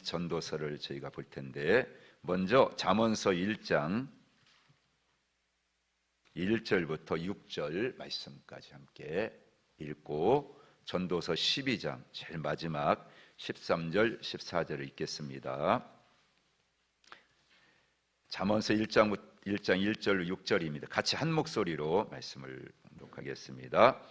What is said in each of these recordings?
전도서를 저희가 볼 텐데, 먼저 잠언서 1장 1절부터 6절 말씀까지 함께 읽고 전도서 12장 제일 마지막 13절 14절을 읽겠습니다. 잠언서 1장 1절 6절입니다. 같이 한 목소리로 말씀을 봉독하겠습니다.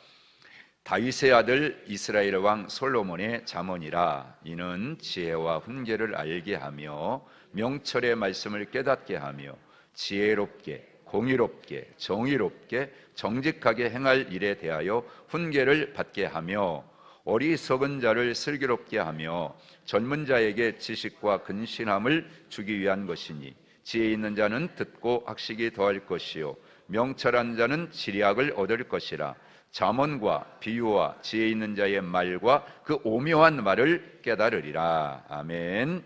다윗의 아들 이스라엘 왕 솔로몬의 잠언이라. 이는 지혜와 훈계를 알게 하며 명철의 말씀을 깨닫게 하며 지혜롭게 공의롭게 정의롭게 정직하게 행할 일에 대하여 훈계를 받게 하며 어리석은 자를 슬기롭게 하며 젊은 자에게 지식과 근신함을 주기 위한 것이니, 지혜 있는 자는 듣고 학식이 더할 것이요 명철한 자는 지략을 얻을 것이라. 잠언과 비유와 지혜 있는 자의 말과 그 오묘한 말을 깨달으리라. 아멘.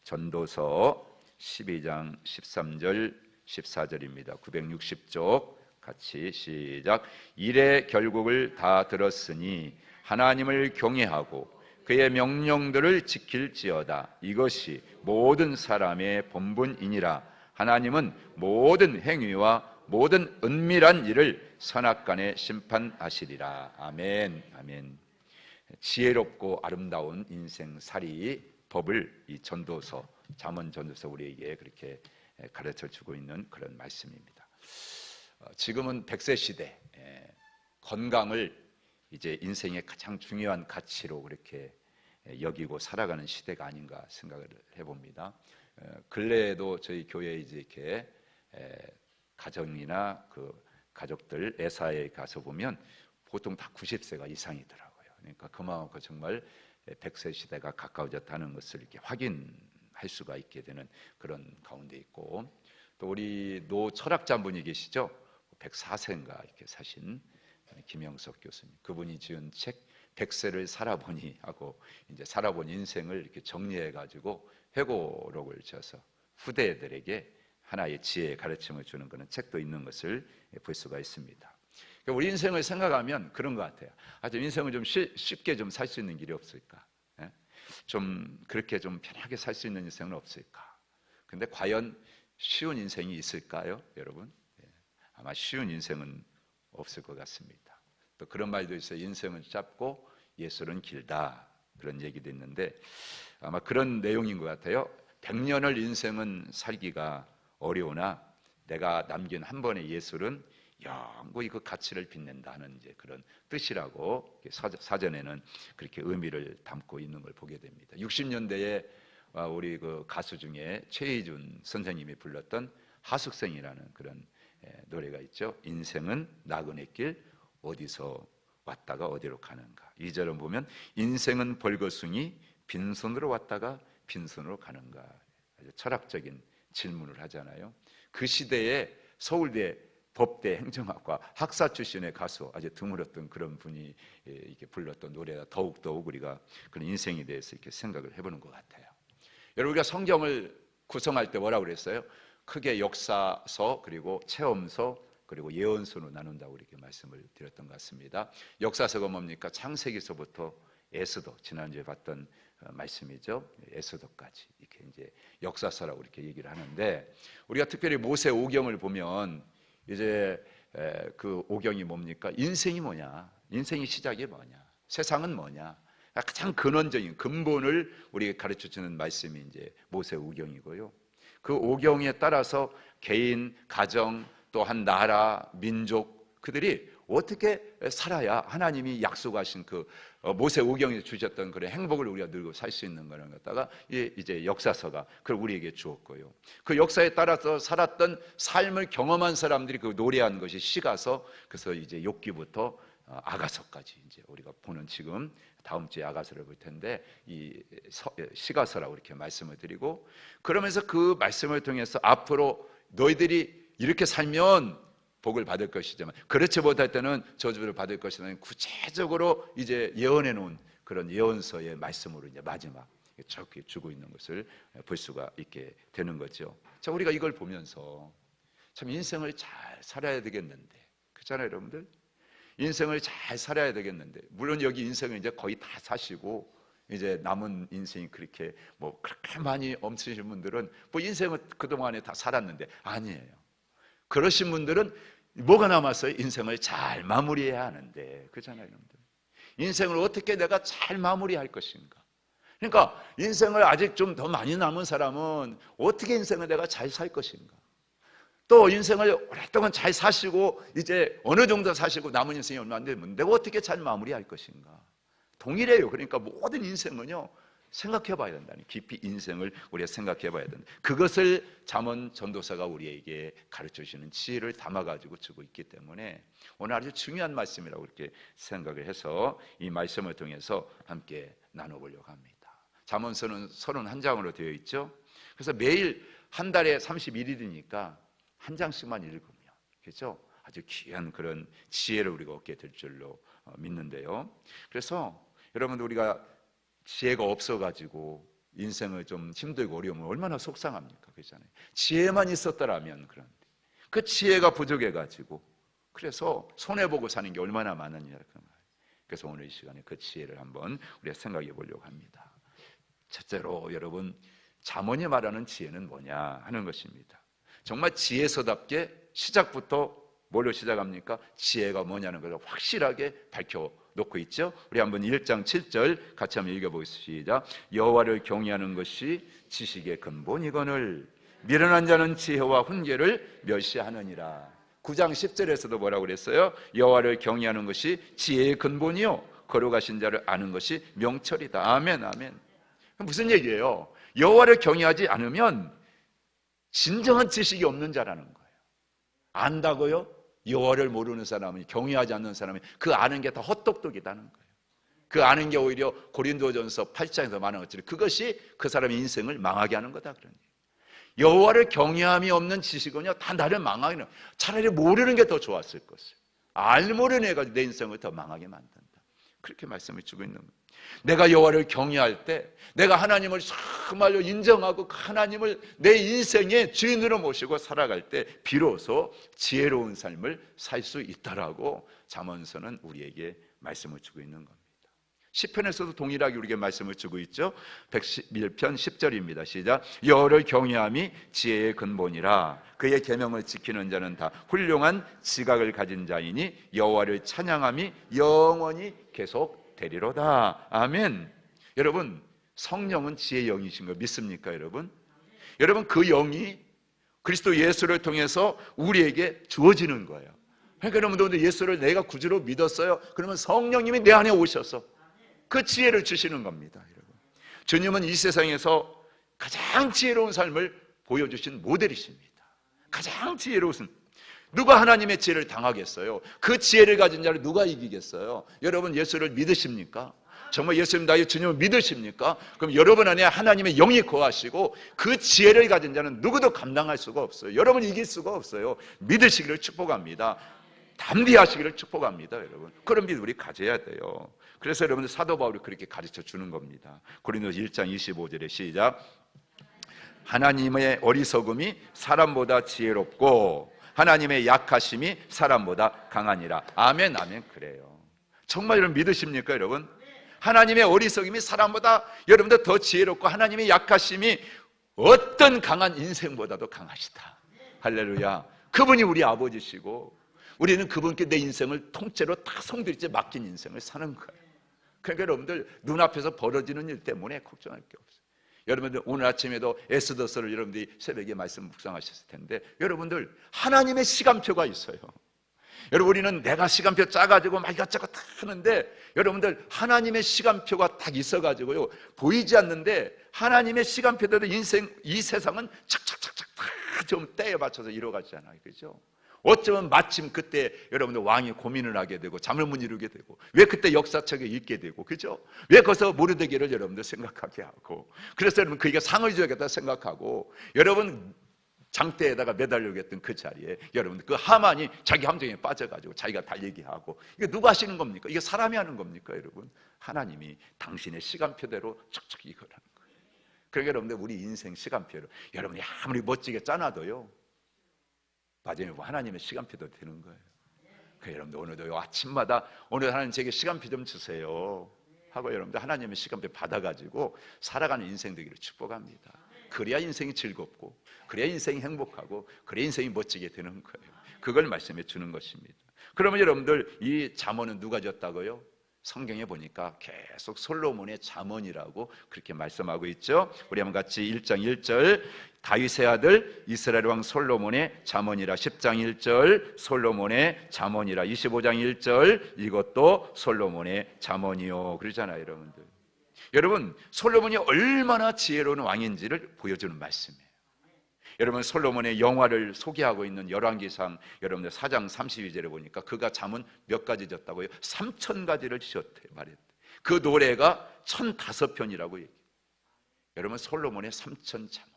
전도서 12장 13절 14절입니다. 960쪽 같이 시작. 일의 결국을 다 들었으니 하나님을 경외하고 그의 명령들을 지킬지어다. 이것이 모든 사람의 본분이니라. 하나님은 모든 행위와 모든 은밀한 일을 선악간에 심판하시리라. 아멘. 아멘. 지혜롭고 아름다운 인생살이 법을 이 전도서, 잠언 전도서 우리에게 그렇게 가르쳐 주고 있는 그런 말씀입니다. 지금은 100세 시대, 건강을 이제 인생의 가장 중요한 가치로 그렇게 여기고 살아가는 시대가 아닌가 생각을 해봅니다. 근래에도 저희 교회에 이제 이렇게 가정이나 그 가족들 애사에 가서 보면 보통 다 90세가 이상이더라고요. 그러니까 그만큼 정말 100세 시대가 가까워졌다는 것을 이렇게 확인할 수가 있게 되는 그런 가운데 있고, 또 우리 노 철학자분이 계시죠. 104세인가 이렇게 사신 김영석 교수님, 그분이 지은 책 100세를 살아보니 하고 이제 살아본 인생을 이렇게 정리해 가지고 회고록을 지어서 후대들에게 하나의 지혜의 가르침을 주는 그런 책도 있는 것을 볼 수가 있습니다. 그러니까 우리 인생을 생각하면 그런 것 같아요. 좀 인생을 좀 쉽게 좀 살 수 있는 길이 없을까? 좀 그렇게 좀 편하게 살 수 있는 인생은 없을까? 근데 과연 쉬운 인생이 있을까요, 여러분? 아마 쉬운 인생은 없을 것 같습니다. 또 그런 말도 있어요. 인생은 짧고 예술은 길다, 그런 얘기도 있는데 아마 그런 내용인 것 같아요. 100년을 인생은 살기가 어려우나 내가 남긴 한 번의 예술은 영원히 그 가치를 빛낸다는 이제 그런 뜻이라고 사전에는 그렇게 의미를 담고 있는 걸 보게 됩니다. 60년대에 우리 그 가수 중에 최희준 선생님이 불렀던 하숙생이라는 그런 노래가 있죠. 인생은 나그네 길 어디서 왔다가 어디로 가는가. 2절을 보면 인생은 벌거숭이 빈손으로 왔다가 빈손으로 가는가. 아주 철학적인 질문을 하잖아요. 그 시대에 서울대 법대 행정학과 학사 출신의 가수, 아주 드물었던 그런 분이 이렇게 불렀던 노래가 더욱 우리가 그런 인생에 대해서 이렇게 생각을 해보는 것 같아요. 여러분, 우리가 성경을 구성할 때 뭐라고 그랬어요? 크게 역사서, 그리고 체험서, 그리고 예언서로 나눈다고 이렇게 말씀을 드렸던 것 같습니다. 역사서가 뭡니까? 창세기서부터 에스더, 지난주에 봤던 말씀이죠. 에스더까지 이렇게 이제 역사서라고 이렇게 얘기를 하는데, 우리가 특별히 모세 오경을 보면 이제 그 오경이 뭡니까? 인생이 뭐냐? 인생의 시작이 뭐냐? 세상은 뭐냐? 가장 근원적인 근본을 우리에게 가르쳐 주는 말씀이 이제 모세 오경이고요. 그 오경에 따라서 개인, 가정, 또 한 나라, 민족, 그들이 어떻게 살아야 하나님이 약속하신 그 모세 오경에 주셨던 그런 행복을 우리가 누리고 살 수 있는 거를 갖다가 이제 역사서가 그걸 우리에게 주었고요. 그 역사에 따라서 살았던 삶을 경험한 사람들이 그 노래한 것이 시가서, 그래서 이제 욥기부터 아가서까지 이제 우리가 보는, 지금 다음 주에 아가서를 볼 텐데 이 시가서라고 이렇게 말씀을 드리고, 그러면서 그 말씀을 통해서 앞으로 너희들이 이렇게 살면 복을 받을 것이지만 그렇지 못할 때는 저주를 받을 것이라는 구체적으로 이제 예언해 놓은 그런 예언서의 말씀으로 이제 마지막 저렇게 주고 있는 것을 볼 수가 있게 되는 거죠. 자, 우리가 이걸 보면서 참 인생을 잘 살아야 되겠는데, 그렇잖아요, 여러분들. 인생을 잘 살아야 되겠는데, 물론 여기 인생을 이제 거의 다 사시고 이제 남은 인생이 그렇게 그렇게 많이 없으신 분들은 인생은 그동안에 다 살았는데 아니에요. 그러신 분들은 뭐가 남았어요? 인생을 잘 마무리해야 하는데, 그렇잖아요, 여러분들. 인생을 어떻게 내가 잘 마무리할 것인가? 그러니까 인생을 아직 좀 더 많이 남은 사람은 어떻게 인생을 내가 잘 살 것인가? 또 인생을 오랫동안 잘 사시고 이제 어느 정도 사시고 남은 인생이 얼마 안 되면 내가 어떻게 잘 마무리할 것인가? 동일해요. 그러니까 모든 인생은요, 생각해 봐야 된다니, 깊이 인생을 우리가 생각해 봐야 된다. 그것을 잠언 전도사가 우리에게 가르쳐 주시는 지혜를 담아 가지고 주고 있기 때문에 오늘 아주 중요한 말씀이라고 이렇게 생각을 해서 이 말씀을 통해서 함께 나눠 보려고 합니다. 잠언서는 31장으로 되어 있죠. 그래서 매일 한 달에 31일이니까 한 장씩만 읽으면, 그렇죠? 아주 귀한 그런 지혜를 우리가 얻게 될 줄로 믿는데요. 그래서 여러분들, 우리가 지혜가 없어가지고 인생을 좀 힘들고 어려우면 얼마나 속상합니까? 그렇잖아요. 지혜만 있었더라면. 그런데 그 지혜가 부족해가지고 그래서 손해보고 사는 게 얼마나 많으냐. 그래서 오늘 이 시간에 그 지혜를 한번 우리가 생각해 보려고 합니다. 첫째로 여러분, 잠언이 말하는 지혜는 뭐냐 하는 것입니다. 정말 지혜서답게 시작부터 뭘로 시작합니까? 지혜가 뭐냐는 것을 확실하게 밝혀놓고 있죠. 우리 한번 1장 7절 같이 한번 읽어보겠습니다. 여호와를 경외하는 것이 지식의 근본이거늘 미련한 자는 지혜와 훈계를 멸시하느니라. 9장 10절에서도 뭐라고 그랬어요? 여호와를 경외하는 것이 지혜의 근본이요 거룩하신 자를 아는 것이 명철이다. 아멘, 아멘. 무슨 얘기예요? 여호와를 경외하지 않으면 진정한 지식이 없는 자라는 거예요. 안다고요? 여호와를 모르는 사람은, 경외하지 않는 사람이 그 아는 게 다 헛똑똑이다는 거예요. 그 아는 게 오히려 고린도전서 8장에서 말하는 것처럼 그것이 그 사람의 인생을 망하게 하는 거다. 그러니 여호와를 경외함이 없는 지식은요 다 나를 망하게 하는, 차라리 모르는 게 더 좋았을 것을, 알모르는 애가 내 인생을 더 망하게 만든다. 그렇게 말씀을 주고 있는 거예요. 내가 여호와를 경외할 때, 내가 하나님을 정말로 인정하고 하나님을 내 인생의 주인으로 모시고 살아갈 때 비로소 지혜로운 삶을 살 수 있다라고 잠언서는 우리에게 말씀을 주고 있는 겁니다. 시편에서도 동일하게 우리에게 말씀을 주고 있죠. 111편 10절입니다. 시작. 여호와를 경외함이 지혜의 근본이라 그의 계명을 지키는 자는 다 훌륭한 지각을 가진 자이니 여호와를 찬양함이 영원히 계속 되리로다. 아멘. 여러분, 성령은 지혜의 영이신 거 믿습니까, 여러분? 여러분, 그 영이 그리스도 예수를 통해서 우리에게 주어지는 거예요. 그러니까 여러분들, 예수를 내가 구주로 믿었어요. 그러면 성령님이 내 안에 오셔서 그 지혜를 주시는 겁니다, 여러분. 주님은 이 세상에서 가장 지혜로운 삶을 보여주신 모델이십니다. 가장 지혜로우신, 누가 하나님의 지혜를 당하겠어요? 그 지혜를 가진 자를 누가 이기겠어요? 여러분, 예수를 믿으십니까? 정말 예수님 나의 주님을 믿으십니까? 그럼 여러분 안에 하나님의 영이 거하시고 그 지혜를 가진 자는 누구도 감당할 수가 없어요. 여러분 이길 수가 없어요. 믿으시기를 축복합니다. 담대하시기를 축복합니다, 여러분. 그런 믿음 우리 가져야 돼요. 그래서 여러분들 사도 바울이 그렇게 가르쳐 주는 겁니다. 고린도서 1장 25절에 시작. 하나님의 어리석음이 사람보다 지혜롭고 하나님의 약하심이 사람보다 강하니라. 아멘, 아멘. 그래요. 정말 여러분 믿으십니까, 여러분? 하나님의 어리석음이 사람보다 여러분들 더 지혜롭고 하나님의 약하심이 어떤 강한 인생보다도 강하시다. 할렐루야. 그분이 우리 아버지시고 우리는 그분께 내 인생을 통째로 다 성들이째 맡긴 인생을 사는 거예요. 그러니까 여러분들 눈앞에서 벌어지는 일 때문에 걱정할 게 없어요. 여러분들 오늘 아침에도 에스더서를 여러분들이 새벽에 말씀 묵상하셨을 텐데 여러분들 하나님의 시간표가 있어요. 여러분 우리는 내가 시간표 짜가지고 막 이것저것 다 하는데 여러분들 하나님의 시간표가 딱 있어가지고요 보이지 않는데 하나님의 시간표대로 인생 이 세상은 착착착착 다 좀 때에 맞춰서 이루어가잖아요. 그렇죠? 어쩌면 마침 그때 여러분들 왕이 고민을 하게 되고 잠을 못 이루게 되고 왜 그때 역사책에 읽게 되고 그죠? 왜 거기서 모르드게를 여러분들 생각하게 하고 그래서 여러분 그에게 상을 줘야겠다 생각하고 여러분 장대에다가 매달려고 했던 그 자리에 여러분들 그 하만이 자기 함정에 빠져가지고 자기가 달리게 하고 이게 누가 하시는 겁니까? 이게 사람이 하는 겁니까, 여러분? 하나님이 당신의 시간표대로 척척 이걸 하는 거예요. 그러니까 여러분들 우리 인생 시간표로 여러분이 아무리 멋지게 짜놔도요 마지막에 하나님의 시간표도 되는 거예요. 그러니까 여러분들 오늘도 아침마다 오늘 하나님 제게 시간표 좀 주세요. 하고 여러분들 하나님의 시간표 받아가지고 살아가는 인생 되기를 축복합니다. 그래야 인생이 즐겁고, 그래야 인생이 행복하고, 그래야 인생이 멋지게 되는 거예요. 그걸 말씀해 주는 것입니다. 그러면 여러분들 이 잠언은 누가 졌다고요? 성경에 보니까 계속 솔로몬의 잠언이라고 그렇게 말씀하고 있죠. 우리 한번 같이 1장 1절 다윗의 아들 이스라엘 왕 솔로몬의 잠언이라, 10장 1절 솔로몬의 잠언이라, 25장 1절 이것도 솔로몬의 잠언이요 그러잖아요. 여러분들, 여러분 솔로몬이 얼마나 지혜로운 왕인지를 보여주는 말씀이에요. 여러분 솔로몬의 영화를 소개하고 있는 열왕기상 여러분들 4장 32절에 보니까 그가 잠은 몇 가지 졌다고요? 3,000가지를 지었대 말했대. 그 노래가 1,005편이라고 얘기해요. 여러분 솔로몬의 3,000 잠언,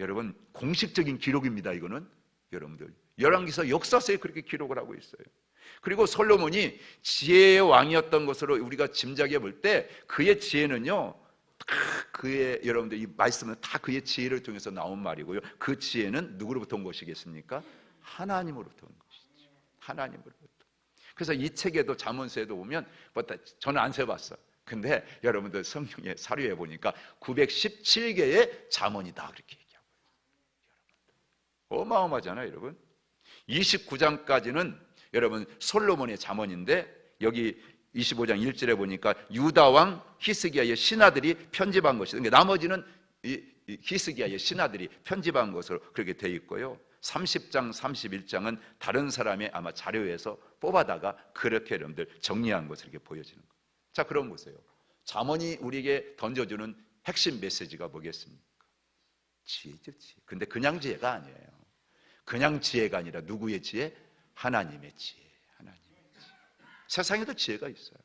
여러분 공식적인 기록입니다. 이거는 여러분들 열왕기서 역사서에 그렇게 기록을 하고 있어요. 그리고 솔로몬이 지혜의 왕이었던 것으로 우리가 짐작해 볼 때 그의 지혜는요, 그의 여러분들 이 말씀은 다 그의 지혜를 통해서 나온 말이고요. 그 지혜는 누구로부터 온 것이겠습니까? 하나님으로부터 온 것이죠. 하나님으로부터. 그래서 이 책에도 잠언서에도 보면 저는 안 세봤어요. 근데 여러분들 성경에 사료에 보니까 917개의 잠언이다 그렇게 얘기하고 있어요. 어마어마하잖아요, 여러분. 29장까지는 여러분 솔로몬의 잠언인데 여기 25장 1절에 보니까 유다 왕 히스기야의 신하들이 편집한 것이다. 그러니까 나머지는 히스기야의 신하들이 편집한 것으로 그렇게 되어 있고요. 30장, 31장은 다른 사람의 아마 자료에서 뽑아다가 그렇게 여러분들 정리한 것을 이렇게 보여지는 거예요. 자, 그럼 보세요. 잠언이 우리에게 던져주는 핵심 메시지가 뭐겠습니까? 지혜죠, 지혜. 근데 그냥 지혜가 아니에요. 그냥 지혜가 아니라 누구의 지혜? 하나님의 지혜. 세상에도 지혜가 있어요.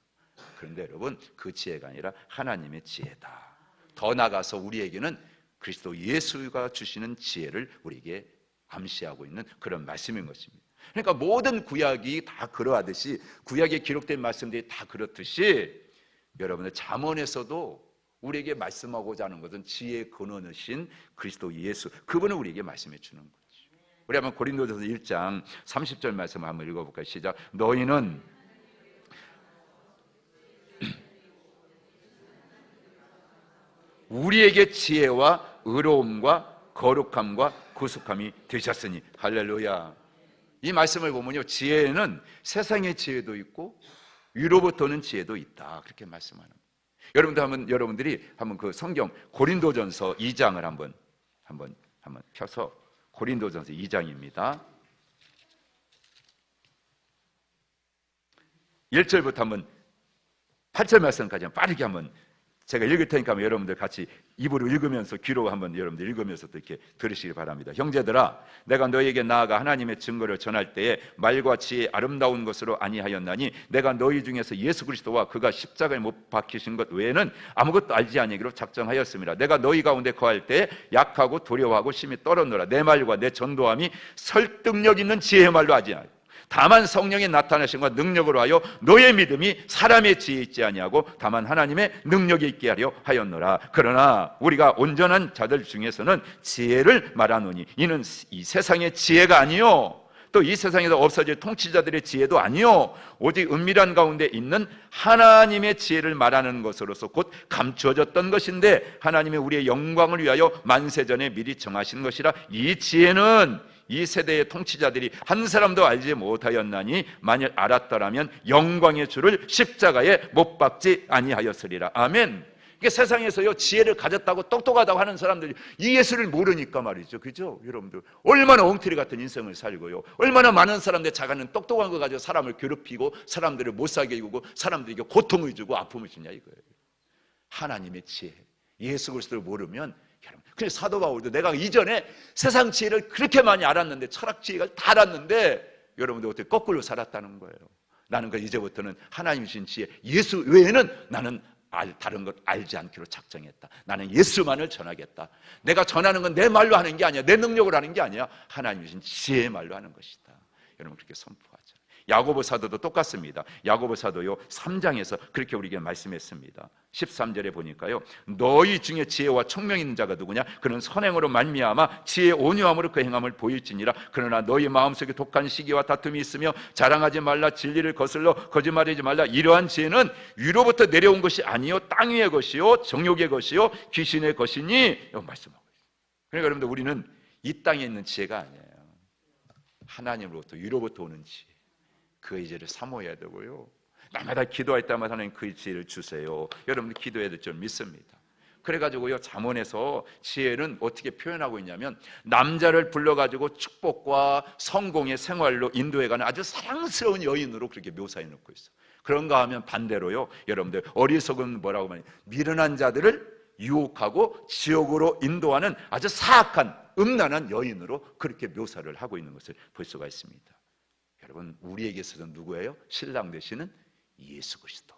그런데 여러분 그 지혜가 아니라 하나님의 지혜다. 더 나아가서 우리에게는 그리스도 예수가 주시는 지혜를 우리에게 암시하고 있는 그런 말씀인 것입니다. 그러니까 모든 구약이 다 그러하듯이, 구약에 기록된 말씀들이 다 그렇듯이 여러분의 잠언에서도 우리에게 말씀하고자 하는 것은 지혜의 근원이신 그리스도 예수, 그분을 우리에게 말씀해 주는 거죠. 우리 한번 고린도전서 1장 30절 말씀을 한번 읽어볼까요? 시작. 너희는 우리에게 지혜와 의로움과 거룩함과 구속함이 되셨으니. 할렐루야. 이 말씀을 보면요, 지혜는 세상의 지혜도 있고 위로부터는 지혜도 있다 그렇게 말씀하는 거예요. 여러분들이 한번 그 성경 고린도전서 2장을 한번 펴서, 고린도전서 2장입니다 1절부터 한번 8절 말씀까지 빠르게 한번 제가 읽을 테니까 여러분들 같이 입으로 읽으면서 귀로 한번 여러분들 읽으면서 또 이렇게 들으시기 바랍니다. 형제들아, 내가 너희에게 나아가 하나님의 증거를 전할 때에 말과 지혜 아름다운 것으로 아니하였나니 내가 너희 중에서 예수 그리스도와 그가 십자가에 못 박히신 것 외에는 아무것도 알지 아니하기로 작정하였습니다. 내가 너희 가운데 거할 때에 약하고 두려워하고 심히 떨었노라. 내 말과 내 전도함이 설득력 있는 지혜의 말로 하지 아니하고 다만 성령의 나타나심과 능력으로 하여 너의 믿음이 사람의 지혜에 있지 아니하고 다만 하나님의 능력에 있게 하려 하였노라. 그러나 우리가 온전한 자들 중에서는 지혜를 말하노니 이는 이 세상의 지혜가 아니요 또 이 세상에서 없어질 통치자들의 지혜도 아니요 오직 은밀한 가운데 있는 하나님의 지혜를 말하는 것으로서 곧 감추어졌던 것인데 하나님이 우리의 영광을 위하여 만세전에 미리 정하신 것이라. 이 지혜는 이 세대의 통치자들이 한 사람도 알지 못하였나니 만일 알았더라면 영광의 주를 십자가에 못 박지 아니하였으리라. 아멘. 이게 세상에서요 지혜를 가졌다고 똑똑하다고 하는 사람들이 이 예수를 모르니까 말이죠. 그죠? 여러분들 얼마나 엉터리 같은 인생을 살고요, 얼마나 많은 사람들 자기는 똑똑한 거 가지고 사람을 괴롭히고 사람들을 못 살게 이고 사람들에게 고통을 주고 아픔을 주냐 이거예요. 하나님의 지혜, 예수 그리스도를 모르면, 그래서 사도 바울도 내가 이전에 세상 지혜를 그렇게 많이 알았는데, 철학 지혜가 다 알았는데 여러분들 어떻게 거꾸로 살았다는 거예요. 나는 그 이제부터는 하나님 주신 지혜 예수 외에는 나는 다른 것 알지 않기로 작정했다. 나는 예수만을 전하겠다. 내가 전하는 건 내 말로 하는 게 아니야, 내 능력으로 하는 게 아니야, 하나님 주신 지혜의 말로 하는 것이다. 여러분 그렇게 선포하죠. 야고보 사도도 똑같습니다. 야고보 사도요 3장에서 그렇게 우리에게 말씀했습니다. 13절에 보니까요, 너희 중에 지혜와 총명 있는 자가 누구냐? 그는 선행으로 말미암아 지혜 온유함으로 그 행함을 보일지니라. 그러나 너희 마음속에 독한 시기와 다툼이 있으며 자랑하지 말라. 진리를 거슬러 거짓말하지 말라. 이러한 지혜는 위로부터 내려온 것이 아니요 땅 위의 것이요 정욕의 것이요 귀신의 것이니, 이런 말씀하고 있어요. 그러니까 여러분들, 우리는 이 땅에 있는 지혜가 아니에요. 하나님으로부터 위로부터 오는 지혜, 그의 지혜를 사모해야 되고요, 날마다 기도할 때마다 하나님 그 지혜를 주세요. 여러분들 기도해야 될 줄 믿습니다. 그래가지고요, 잠언에서 지혜는 어떻게 표현하고 있냐면, 남자를 불러가지고 축복과 성공의 생활로 인도해가는 아주 사랑스러운 여인으로 그렇게 묘사해 놓고 있어요. 그런가 하면 반대로요, 여러분들, 어리석은 뭐라고 말해요? 미련한 자들을 유혹하고 지옥으로 인도하는 아주 사악한 음란한 여인으로 그렇게 묘사를 하고 있는 것을 볼 수가 있습니다. 여러분, 우리에게 있어서는 누구예요? 신랑 되시는 예수 그리스도,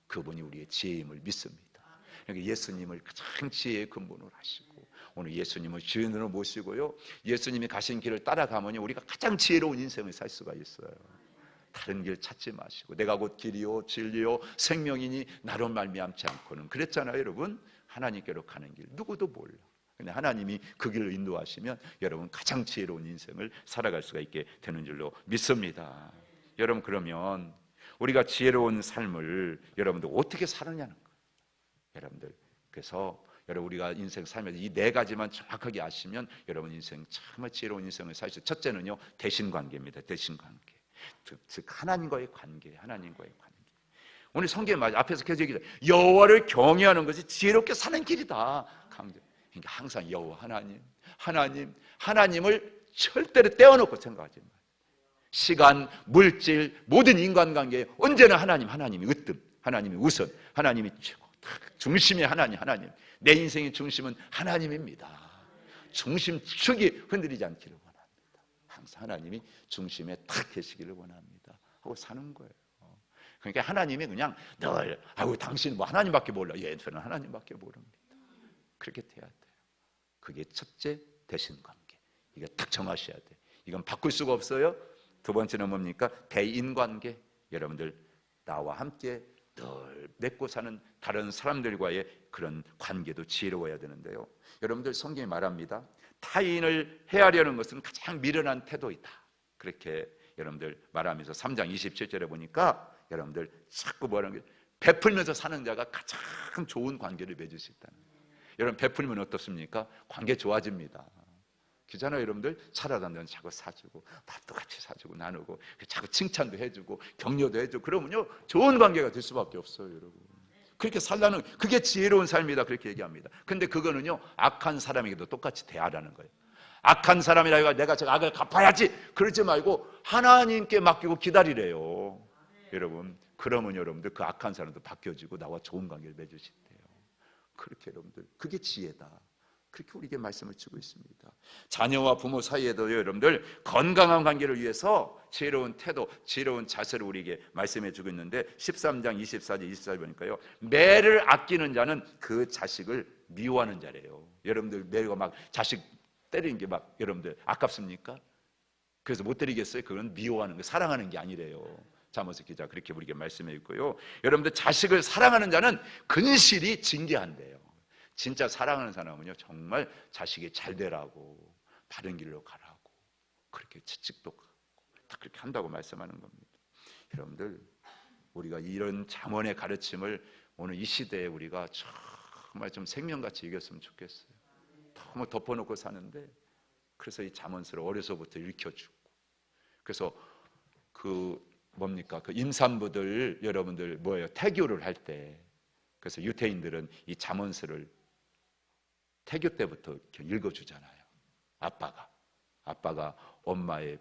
그분이 우리의 지혜임을 믿습니다. 그러니까 예수님을 가장 지혜의 근본으로 하시고, 오늘 예수님을 주인으로 모시고요, 예수님이 가신 길을 따라가면 우리가 가장 지혜로운 인생을 살 수가 있어요. 다른 길 찾지 마시고, 내가 곧 길이요 진리요 생명이니 나로 말미암지 않고는, 그랬잖아요. 여러분, 하나님께로 가는 길 누구도 몰라. 근데 하나님이 그 길을 인도하시면 여러분 가장 지혜로운 인생을 살아갈 수가 있게 되는 줄로 믿습니다. 여러분, 그러면 우리가 지혜로운 삶을 여러분들 어떻게 사느냐는 거예요. 여러분들, 그래서 여러분, 우리가 인생 살면서 이 네 가지만 정확하게 아시면 여러분 인생 정말 지혜로운 인생을 살 수 있어요. 첫째는요, 대신관계입니다. 대신관계, 즉 하나님과의 관계, 하나님과의 관계. 오늘 성경에 앞에서 계속 얘기해요. 여호와를 경외하는 것이 지혜롭게 사는 길이다. 강조. 그러니까 항상 여호와 하나님을 절대로 떼어놓고 생각하지 마세요. 시간, 물질, 모든 인간관계에 언제나 하나님이 으뜸, 하나님이 우선, 하나님이 최고, 중심의 하나님. 내 인생의 중심은 하나님입니다. 중심축이 흔들리지 않기를 원합니다. 항상 하나님이 중심에 탁 계시기를 원합니다 하고 사는 거예요. 그러니까 하나님이 그냥 늘, 당신 뭐 하나님밖에 몰라. 예, 저는 하나님밖에 모릅니다. 그렇게 돼야 돼요. 그게 첫째, 대신관계. 이거 딱 정하셔야 돼요. 이건 바꿀 수가 없어요. 두 번째는 뭡니까? 대인관계. 여러분들, 나와 함께 늘 맺고 사는 다른 사람들과의 그런 관계도 지혜로워야 되는데요, 여러분들, 성경이 말합니다. 타인을 헤아려는 것은 가장 미련한 태도이다. 그렇게 여러분들 말하면서 3장 27절에 보니까 여러분들 자꾸 뭐라는 게, 베풀면서 사는 자가 가장 좋은 관계를 맺을 수 있다는 거예요. 여러분, 베풀면 어떻습니까? 관계 좋아집니다. 그잖아요. 여러분들, 살아다니면 자꾸 사주고, 밥도 같이 사주고 나누고, 자꾸 칭찬도 해주고 격려도 해주고, 그러면요 좋은 관계가 될 수밖에 없어요. 여러분, 그렇게 살라는, 그게 지혜로운 삶이다, 그렇게 얘기합니다. 근데 그거는요, 악한 사람에게도 똑같이 대하라는 거예요. 악한 사람이라 내가 저 악을 갚아야지 그러지 말고 하나님께 맡기고 기다리래요. 여러분, 그러면 여러분들 그 악한 사람도 바뀌어지고 나와 좋은 관계를 맺으신대요. 그렇게 여러분들, 그게 지혜다, 그렇게 우리에게 말씀을 주고 있습니다. 자녀와 부모 사이에도 여러분들 건강한 관계를 위해서 지혜로운 태도, 지혜로운 자세를 우리에게 말씀해 주고 있는데, 13장 24절 24절 보니까요, 매를 아끼는 자는 그 자식을 미워하는 자래요. 여러분들, 매가 막 자식 때리는 게 막 여러분들 아깝습니까? 그래서 못 때리겠어요? 그건 미워하는 거, 사랑하는 게 아니래요. 잠언서 기자 그렇게 우리에게 말씀해 있고요, 여러분들, 자식을 사랑하는 자는 근실이 징계한대요. 진짜 사랑하는 사람은요, 정말 자식이 잘 되라고, 바른 길로 가라고, 그렇게 채찍도 하고 다 그렇게 한다고 말씀하는 겁니다. 여러분들, 우리가 이런 잠언의 가르침을 오늘 이 시대에 우리가 정말 좀 생명같이 이겼으면 좋겠어요. 너무 덮어놓고 사는데, 그래서 이 잠언서를 어려서부터 읽혀주고, 그래서 그 임산부들 여러분들 태교를 할 때, 그래서 유태인들은 이 잠언서를 태교 때부터 읽어주잖아요. 아빠가 엄마의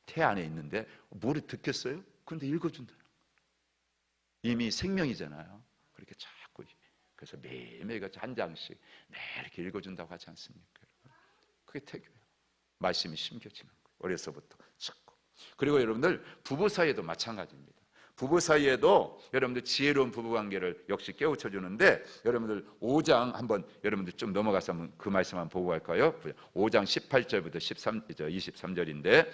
태 안에 있는데 뭐를 듣겠어요? 근데 읽어준다는 거예요. 이미 생명이잖아요. 그렇게 자꾸, 그래서 매일매일 한 장씩 매일 이렇게 읽어준다고 하지 않습니까? 그게 태교예요. 말씀이 심겨지는 거예요. 어려서부터 듣고. 그리고 여러분들, 부부 사이에도 마찬가지입니다. 부부 사이에도 여러분들 지혜로운 부부관계를 역시 깨우쳐 주는데, 여러분들 5장 한번 여러분들 좀 넘어가서 한번 그 말씀 한번 보고 갈까요? 5장 18절부터 23절인데,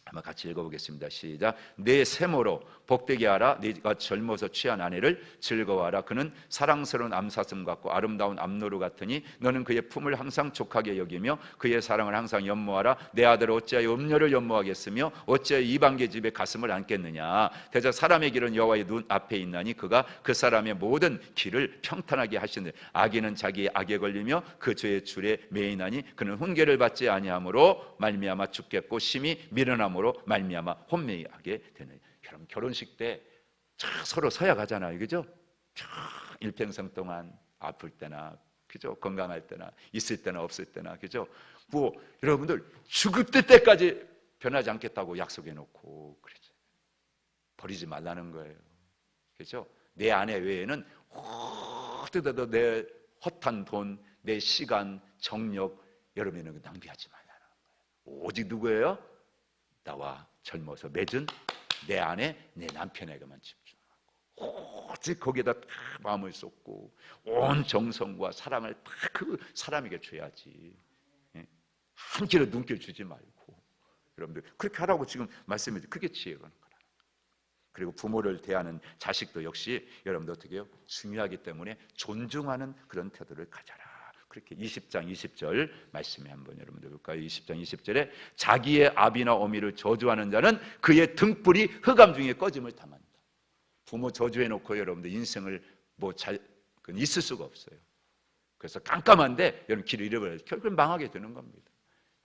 한번 같이 읽어보겠습니다. 시작. 내 세모로 복되게 하라. 네가 젊어서 취한 아내를 즐거워하라. 그는 사랑스러운 암사슴 같고 아름다운 암노루 같으니 너는 그의 품을 항상 족하게 여기며 그의 사랑을 항상 연모하라. 내 아들을 어찌하여 음녀를 연모하겠으며 어찌하여 이방계 집에 가슴을 안겠느냐. 대저 사람의 길은 여호와의 눈 앞에 있나니 그가 그 사람의 모든 길을 평탄하게 하시는 악인은 자기의 악에 걸리며 그 죄의 줄에 매이나니 그는 훈계를 받지 아니함으로 말미암아 죽겠고 심히 미련함으로 말미암아 혼미하게 되는. 여러분 결혼식 때 서로 서약하잖아요, 그죠? 일평생 동안 아플 때나, 그죠? 건강할 때나, 있을 때나 없을 때나, 그죠? 뭐 여러분들 죽을 때까지 변하지 않겠다고 약속해놓고 그러죠. 버리지 말라는 거예요, 그죠? 내 아내 외에는 헛되도 내 헛한 돈, 내 시간, 정력 여러분은 낭비하지 말라는 거예요. 오직 누구예요? 나와 젊어서 맺은 내 아내, 내 남편에게만 집중하고 오직 거기에다 다 마음을 쏟고 온 정성과 사랑을 다 그 사람에게 줘야지. 한 길로 눈길 주지 말고 여러분들 그렇게 하라고 지금 말씀해 주세요. 그게 지혜가 거라는 거예요. 그리고 부모를 대하는 자식도 역시 여러분들 어떻게 해요? 중요하기 때문에 존중하는 그런 태도를 가져라. 그렇게 20장 20절 말씀에 한번 여러분들 볼까요? 20장 20절에 자기의 아비나 어미를 저주하는 자는 그의 등불이 흑암 중에 꺼짐을 당한다. 부모 저주해놓고 여러분들 인생을 뭐 잘 있을 수가 없어요. 그래서 깜깜한데 여러분 길을 잃어버려요. 결국은 망하게 되는 겁니다.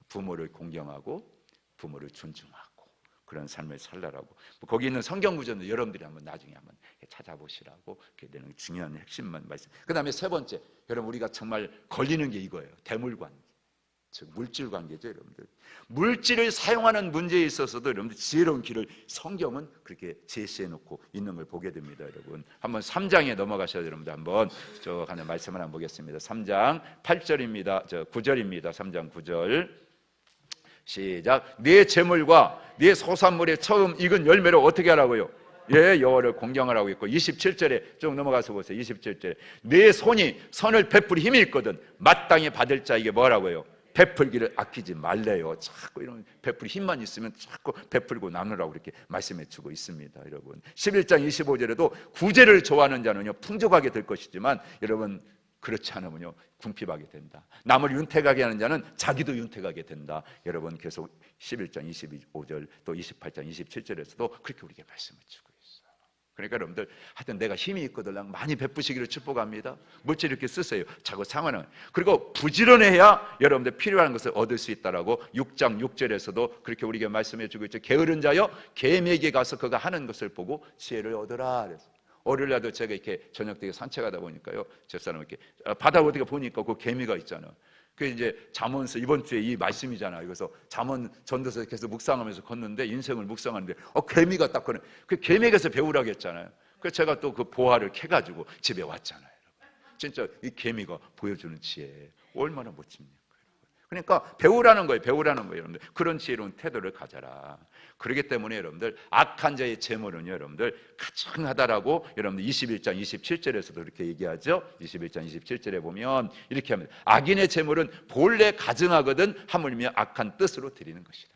부모를 공경하고 부모를 존중하고 그런 삶을 살라라고. 거기 있는 성경 구절도 여러분들이 한번 나중에 한번 찾아보시라고 그렇게 되는 중요한 핵심만 말씀. 그 다음에 세 번째, 여러분 우리가 정말 걸리는 게 이거예요. 대물관계, 즉 물질 관계죠, 여러분들. 물질을 사용하는 문제에 있어서도 여러분들 지혜로운 길을 성경은 그렇게 제시해놓고 있는 걸 보게 됩니다, 여러분. 한번 3장에 넘어가셔야 여러분들 한번 저 하나 말씀을 한번 보겠습니다. 3장 8절입니다. 9절입니다. 3장 9절. 시작. 네 재물과 네 소산물의 처음 익은 열매를 어떻게 하라고요? 예, 여호와를 공경하라고 했고 27절에 쭉 넘어가서 보세요. 27절에 네 손이 선을 베풀 힘이 있거든 마땅히 받을 자에게 뭐라고요? 베풀기를 아끼지 말래요. 자꾸 이런 베풀 힘만 있으면 자꾸 베풀고 나누라고 이렇게 말씀해 주고 있습니다, 여러분. 11장 25절에도 구제를 좋아하는 자는요 풍족하게 될 것이지만 여러분 그렇지 않으면요 궁핍하게 된다. 남을 윤택하게 하는 자는 자기도 윤택하게 된다. 여러분 계속 11장 25절 또 28장 27절에서도 그렇게 우리에게 말씀을 주고 있어요. 그러니까 여러분들 하여튼 내가 힘이 있거든 많이 베푸시기를 축복합니다. 물질 이렇게 쓰세요. 자꾸 상황은. 그리고 부지런해야 여러분들 필요한 것을 얻을 수 있다라고 6장 6절에서도 그렇게 우리에게 말씀해 주고 있죠. 게으른 자여 개미에게 가서 그가 하는 것을 보고 지혜를 얻으라 그래서. 어릴 날도 제가 이렇게 저녁 때 산책하다 보니까요, 집사람 이렇게 바다 어디가 보니까 그 개미가 있잖아요. 그 이제 잠언서 이번 주에 이 말씀이잖아요. 그래서 잠언 전도서 계속 묵상하면서 걷는데 인생을 묵상하는데 개미가 딱 그래. 그 개미에게서 배우라고 했잖아요. 그래서 제가 또 그 보화를 캐가지고 집에 왔잖아요. 진짜 이 개미가 보여주는 지혜 얼마나 멋집니까? 그러니까 배우라는 거예요. 여러분들. 그런 지혜로운 태도를 가져라. 그렇기 때문에 여러분들 악한 자의 재물은요 여러분들 가증하다라고 여러분들 21장 27절에서도 그렇게 얘기하죠. 21장 27절에 보면 이렇게 합니다. 악인의 재물은 본래 가증하거든 하물며 악한 뜻으로 드리는 것이다.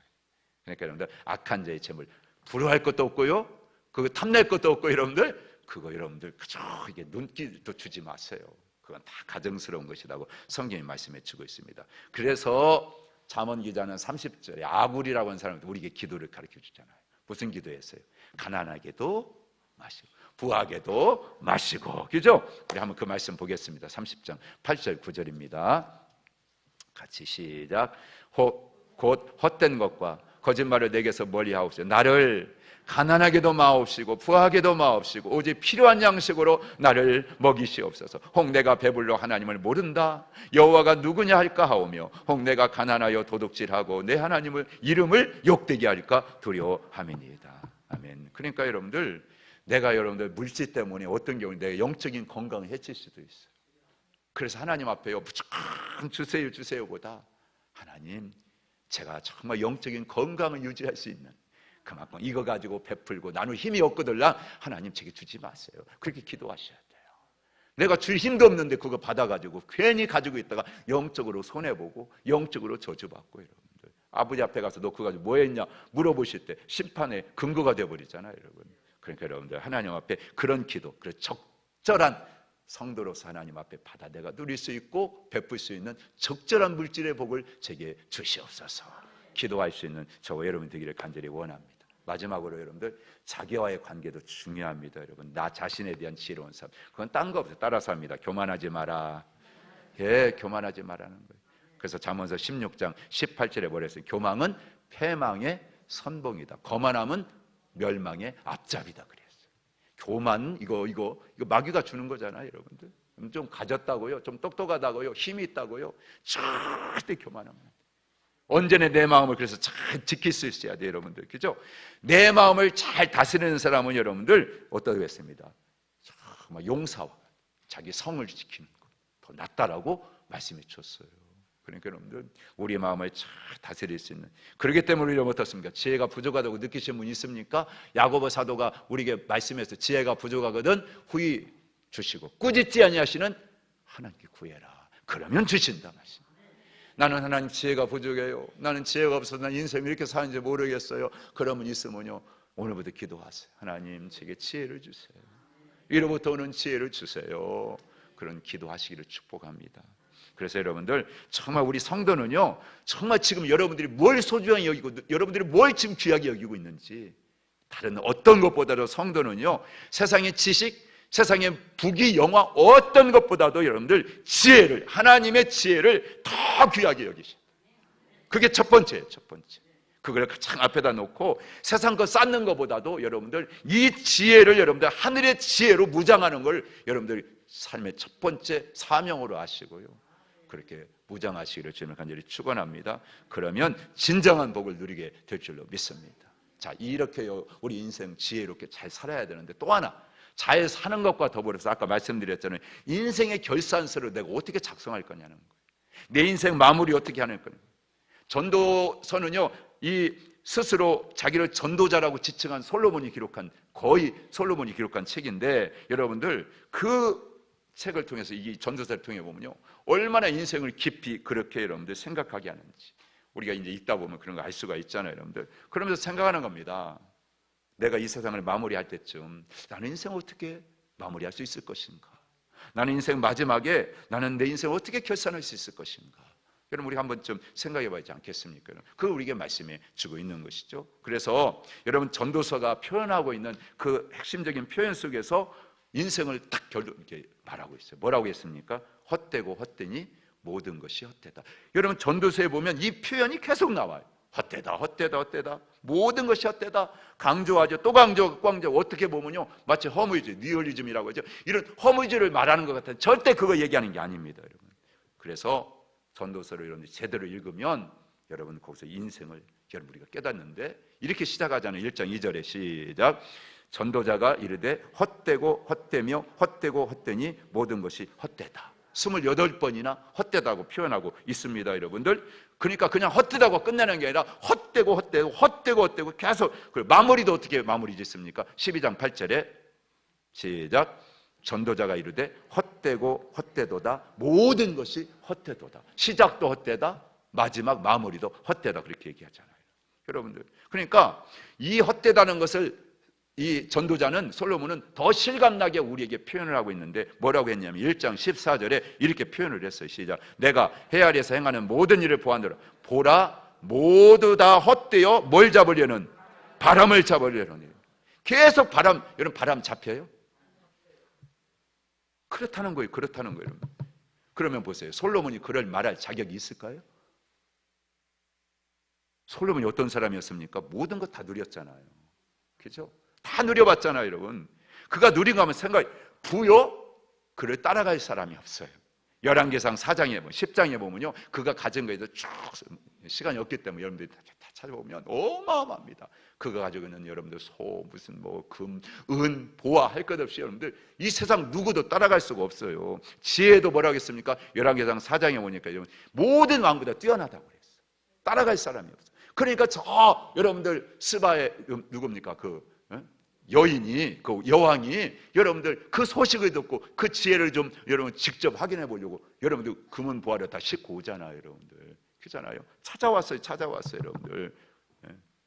그러니까 여러분들 악한 자의 재물 부러워할 것도 없고요, 그거 탐낼 것도 없고 여러분들 그거 여러분들 그저 이게 눈길도 주지 마세요. 그건 다 가증스러운 것이라고 성경이 말씀해 주고 있습니다. 그래서 잠언 기자는 30절에 아굴이라고 하는 사람한테 우리에게 기도를 가르쳐 주잖아요. 무슨 기도했어요? 가난하게도 마시고 부하게도 마시고, 그죠? 우리 한번 그 말씀 보겠습니다. 30장 8절 9절입니다. 같이 시작. 곧 헛된 것과 거짓말을 내게서 멀리하옵소서. 나를 가난하게도 마옵시고 부하게도 마옵시고 오직 필요한 양식으로 나를 먹이시옵소서. 혹 내가 배불러 하나님을 모른다 여호와가 누구냐 할까 하오며 혹 내가 가난하여 도둑질하고 내 하나님을 이름을 욕되게 할까 두려워함이니이다. 아멘. 그러니까 여러분들 내가 여러분들 물질 때문에 어떤 경우에 내 영적인 건강을 해칠 수도 있어요. 그래서 하나님 앞에요 무조건 주세요보다 하나님 제가 정말 영적인 건강을 유지할 수 있는 그만큼 이거 가지고 베풀고 나눌 힘이 없거들라 하나님 제게 주지 마세요. 그렇게 기도하셔야 돼요. 내가 줄 힘도 없는데 그거 받아가지고 괜히 가지고 있다가 영적으로 손해보고 영적으로 저주받고 여러분들 아버지 앞에 가서 너 그거 가지고 뭐 했냐 물어보실 때 심판의 근거가 되어버리잖아요, 여러분. 그러니까 여러분들 하나님 앞에 그런 기도, 그런 적절한 성도로서 하나님 앞에 받아 내가 누릴 수 있고 베풀 수 있는 적절한 물질의 복을 제게 주시옵소서. 기도할 수 있는 저와 여러분 되기를 간절히 원합니다. 마지막으로 여러분들 자기와의 관계도 중요합니다. 여러분 나 자신에 대한 지혜로운 삶, 그건 딴 거 없어요. 따라서 합니다. 교만하지 마라. 예, 교만하지 말라는 거예요. 그래서 잠언서 16장 18절에 뭐랬어요? 교만은 패망의 선봉이다. 거만함은 멸망의 앞잡이다 그랬어요. 교만 이거 마귀가 주는 거잖아요, 여러분들. 좀 가졌다고요, 좀 똑똑하다고요, 힘이 있다고요. 절대 교만하면 안 돼요. 언제나 내 마음을 그래서 잘 지킬 수 있어야 돼요, 여러분들. 그죠? 내 마음을 잘 다스리는 사람은 여러분들 어떠고 했습니다. 정말 용사와 자기 성을 지키는 것 더 낫다라고 말씀해 줬어요. 그러니까 여러분들 우리 마음을 잘 다스릴 수 있는, 그렇기 때문에 우리가 어떻습니까? 지혜가 부족하다고 느끼시는 분 있습니까? 야고보 사도가 우리에게 말씀해서 지혜가 부족하거든 후히 주시고 꾸짖지 아니하시는 하나님께 구해라. 그러면 주신다 말씀. 나는 하나님 지혜가 부족해요. 나는 지혜가 없어서 난 인생을 이렇게 사는지 모르겠어요. 그러면 있으면요, 오늘부터 기도하세요. 하나님 제게 지혜를 주세요. 이로부터 오는 지혜를 주세요. 그런 기도하시기를 축복합니다. 그래서 여러분들 정말 우리 성도는요, 정말 지금 여러분들이 뭘 소중하게 여기고 여러분들이 뭘 지금 귀하게 여기고 있는지, 다른 어떤 것보다도 성도는요, 세상의 지식, 세상의 부귀 영화 어떤 것보다도 여러분들 지혜를, 하나님의 지혜를 더 귀하게 여기셔. 그게 첫 번째예요. 첫 번째. 그걸 가장 앞에다 놓고 세상 거 쌓는 것보다도 여러분들 이 지혜를 여러분들 하늘의 지혜로 무장하는 걸 여러분들 삶의 첫 번째 사명으로 하시고요, 그렇게 무장하시기를 주님을 간절히 축원합니다. 그러면 진정한 복을 누리게 될 줄로 믿습니다. 자, 이렇게요 우리 인생 지혜롭게 잘 살아야 되는데, 또 하나 잘 사는 것과 더불어서 아까 말씀드렸잖아요. 인생의 결산서를 내가 어떻게 작성할 거냐는 거예요. 내 인생 마무리 어떻게 하는 거예요. 전도서는요, 이 스스로 자기를 전도자라고 지칭한 솔로몬이 기록한, 거의 솔로몬이 기록한 책인데, 여러분들 그 책을 통해서, 이 전도서를 통해 보면요, 얼마나 인생을 깊이 그렇게 여러분들 생각하게 하는지 우리가 이제 읽다 보면 그런 거 알 수가 있잖아요, 여러분들. 그러면서 생각하는 겁니다. 내가 이 세상을 마무리할 때쯤 나는 인생을 어떻게 마무리할 수 있을 것인가? 나는 인생 마지막에 나는 내 인생을 어떻게 결산할 수 있을 것인가? 여러분 우리 한번 좀 생각해 봐야지 않겠습니까? 그걸 우리에게 말씀해 주고 있는 것이죠. 그래서 여러분 전도서가 표현하고 있는 그 핵심적인 표현 속에서 인생을 딱 이렇게 말하고 있어요. 뭐라고 했습니까? 헛되고 헛되니 모든 것이 헛되다. 여러분 전도서에 보면 이 표현이 계속 나와요. 헛되다, 헛되다, 헛되다. 모든 것이 헛되다. 강조하죠. 또 강조하고 강조. 어떻게 보면요, 마치 허무이즈, 니얼리즘이라고 하죠. 이런 허무이즈를 말하는 것 같아요. 절대 그거 얘기하는 게 아닙니다, 여러분. 그래서 전도서를 여러분들이 제대로 읽으면 여러분 거기서 인생을 여러분 우리가 깨닫는데, 이렇게 시작하잖아요. 1장 2절에 시작. 전도자가 이르되 헛되고 헛되며 헛되고 헛되니 모든 것이 헛되다. 28번이나 헛되다고 표현하고 있습니다, 여러분들. 그러니까 그냥 헛되다고 끝내는 게 아니라 헛되고 헛되고 헛되고 헛되고 계속. 그리고 마무리도 어떻게 마무리 짓습니까? 12장 8절에 시작. 전도자가 이르되 헛되고 헛되도다. 모든 것이 헛되도다. 시작도 헛되다, 마지막 마무리도 헛되다. 그렇게 얘기하잖아요, 여러분들. 그러니까 이 헛되다는 것을 이 전도자는, 솔로몬은 더 실감나게 우리에게 표현을 하고 있는데, 뭐라고 했냐면 1장 14절에 이렇게 표현을 했어요. 시작. 내가 해 아래에서 행하는 모든 일을 보아노라. 보라, 모두 다 헛되어 뭘 잡으려는? 바람을 잡으려는. 계속 바람, 여러분 바람 잡혀요? 그렇다는 거예요. 그렇다는 거예요. 그러면 보세요. 솔로몬이 그걸 말할 자격이 있을까요? 솔로몬이 어떤 사람이었습니까? 모든 거 다 누렸잖아요. 그죠? 다 누려봤잖아요, 여러분. 그가 누린 거 하면 생각해. 부요? 그를 따라갈 사람이 없어요. 열왕기상 4장에 보면, 10장에 보면요, 그가 가진 거에서 쭉, 시간이 없기 때문에 여러분들이 다 찾아보면 어마어마합니다. 그가 가지고 있는 여러분들 소, 무슨 뭐 금, 은, 보화 할 것 없이 여러분들 이 세상 누구도 따라갈 수가 없어요. 지혜도 뭐라고 했습니까? 열왕기상 4장에 보니까 모든 왕보다 뛰어나다고 그랬어요. 따라갈 사람이 없어요. 그러니까 저 여러분들 스바의 누굽니까? 그 여인이, 그 여왕이 여러분들 그 소식을 듣고 그 지혜를 좀 여러분 직접 확인해 보려고 여러분들 금은 보화를 다 싣고 오잖아요, 여러분들. 그잖아요. 찾아왔어요, 여러분들.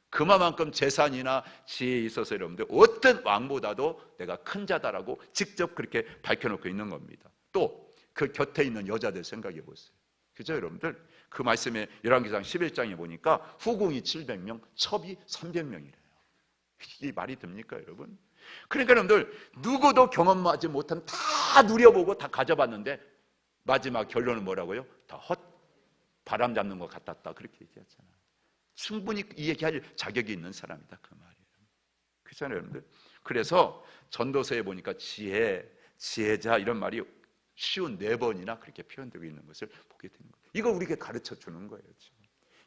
그만큼 재산이나 지혜에 있어서 여러분들 어떤 왕보다도 내가 큰 자다라고 직접 그렇게 밝혀놓고 있는 겁니다. 또 그 곁에 있는 여자들 생각해 보세요. 그죠, 여러분들? 그 말씀에 열왕기상 11장에 보니까 후궁이 700명, 첩이 300명이래요. 이게 말이 됩니까, 여러분? 그러니까 여러분들 누구도 경험하지 못한 다 누려보고 다 가져봤는데 마지막 결론은 뭐라고요? 다 바람 잡는 것 같았다, 그렇게 얘기하잖아요. 충분히 이 얘기할 자격이 있는 사람이다, 그 말이에요. 그렇잖아요, 여러분들. 그래서 전도서에 보니까 지혜자 이런 말이 쉬운 4번이나 그렇게 표현되고 있는 것을 보게 되는 거예요. 이걸 우리에게 가르쳐 주는 거예요, 지금.